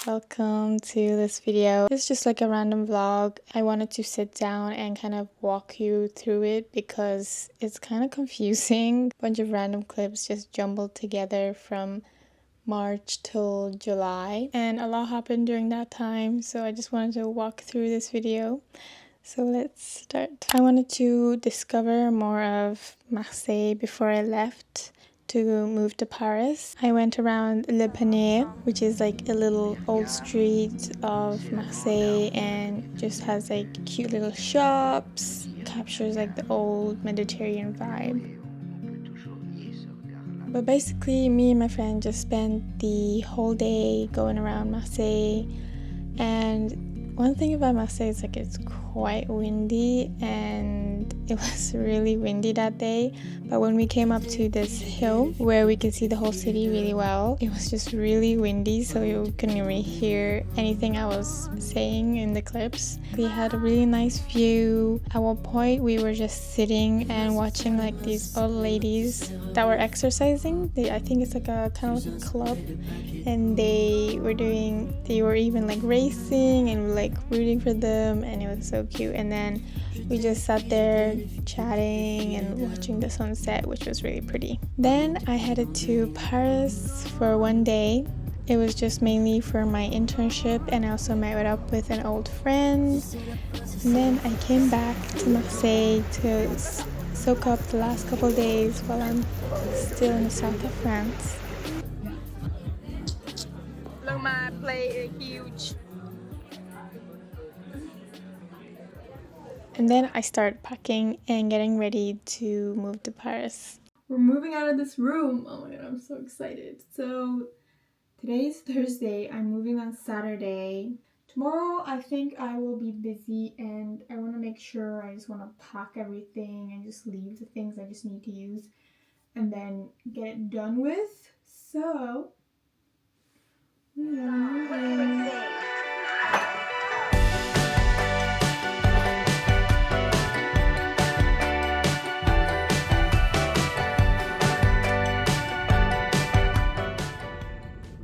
Welcome to this video. It's just like a random vlog. I wanted to sit down and kind of walk you through it because it's kind of confusing. A bunch of random clips just jumbled together from March till July, and a lot happened during that time, so I just wanted to walk through this video. So let's start. I wanted to discover more of Marseille before I left to move to Paris. I went around Le Panay, which is like a little old street of Marseille and just has like cute little shops, captures like the old Mediterranean vibe. But basically, me and my friend just spent the whole day going around Marseille. And one thing about Marseille is like it's quite windy, and it was really windy that day. But when we came up to this hill where we could see the whole city really well, it was just really windy, so you couldn't really hear anything I was saying in the clips. We had a really nice view. At one point we were just sitting and watching like these old ladies that were exercising. I think it's like a kind of like a club, and they were even like racing and we were like rooting for them, and it was so cute. And then we just sat there chatting and watching the sunset, which was really pretty. Then I headed to Paris for one day. It was just mainly for my internship, and I also met up with an old friend. And then I came back to Marseille to soak up the last couple of days while I'm still in the south of France. Look, my plate is huge. And then I started packing and getting ready to move to Paris. We're moving out of this room. Oh my god, I'm so excited. So today's Thursday. I'm moving on Saturday. Tomorrow I think I will be busy, and I want to make sure I just want to pack everything and just leave the things I just need to use and then get it done with. So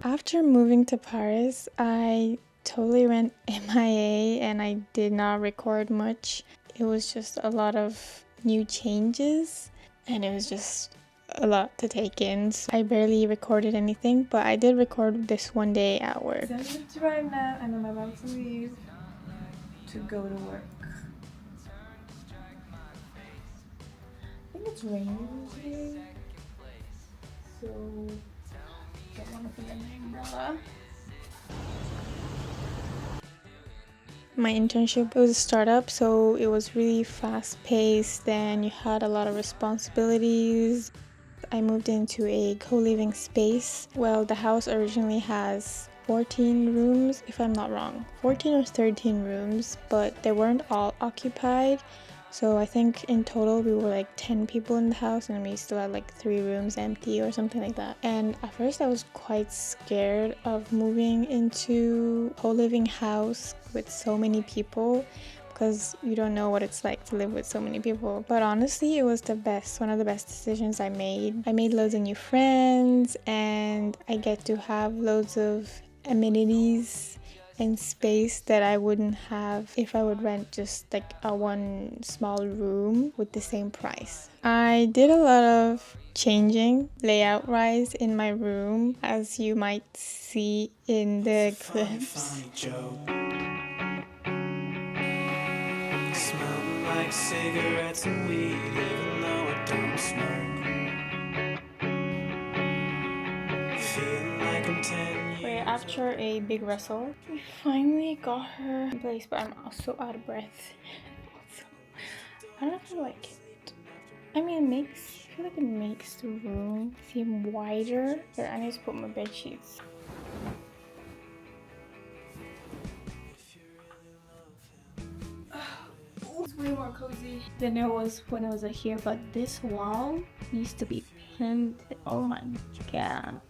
after moving to Paris, I totally went MIA and I did not record much. It was just a lot of new changes and it was just a lot to take in. So I barely recorded anything, but I did record this one day at work. So I'm right now and I'm about to leave to go to work. I think it's raining today, so don't want to forget my umbrella. My internship was a startup, so it was really fast-paced and you had a lot of responsibilities. I moved into a co-living space. Well, the house originally has 14 rooms, if I'm not wrong. 14 or 13 rooms, but they weren't all occupied. So I think in total we were like 10 people in the house, and we still had like 3 rooms empty or something like that. And at first I was quite scared of moving into a co-living house with so many people, because you don't know what it's like to live with so many people. But honestly, it was one of the best decisions I made. I made loads of new friends, and I get to have loads of amenities and space that I wouldn't have if I would rent just like a one small room with the same price. I did a lot of changing layout-wise in my room, as you might see in the clips. Smell like cigarettes and weed, even though I don't smoke. Feel like I'm 10 years. Wait, after a big wrestle, we finally got her in place, but I'm also out of breath. So, I don't know if I like it. I mean, I feel like it makes the room seem wider. Here, I need to put my bed sheets. It's way more cozy than it was when I was here, but this wall needs to be painted. Oh my god.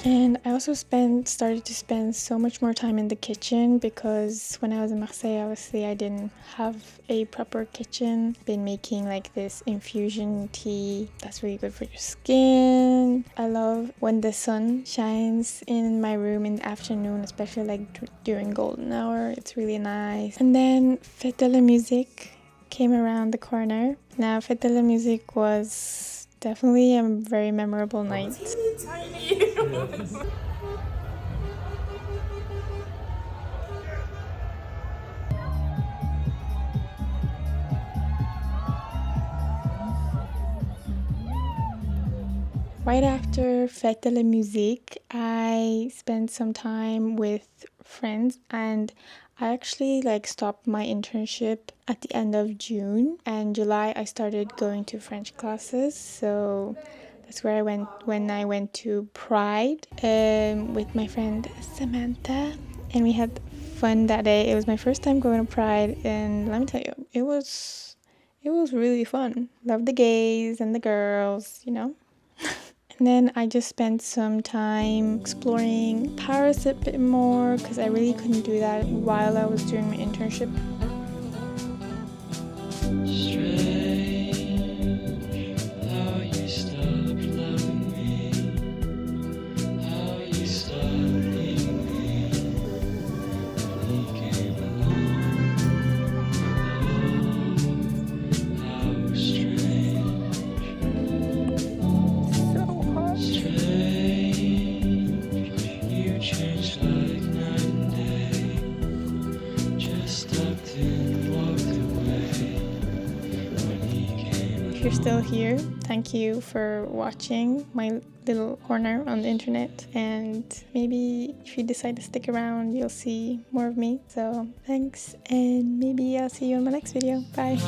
And I also started to spend so much more time in the kitchen because when I was in Marseille, obviously I didn't have a proper kitchen. Been making like this infusion tea that's really good for your skin. I love when the sun shines in my room in the afternoon, especially like during golden hour. It's really nice. And then Fête de la Musique came around the corner. Now Fête de la Musique was definitely a very memorable night. Tiny. Right after Fête de la Musique, I spent some time with friends, and I actually like stopped my internship at the end of June, and July I started going to French classes. So that's where I went when I went to Pride with my friend Samantha, and we had fun that day. It was my first time going to Pride, and let me tell you, it was really fun. Love the gays and the girls, you know. And then I just spent some time exploring Paris a bit more because I really couldn't do that while I was doing my internship. If you're still here, thank you for watching my little corner on the internet, and maybe if you decide to stick around, you'll see more of me. So thanks, and maybe I'll see you in my next video. Bye.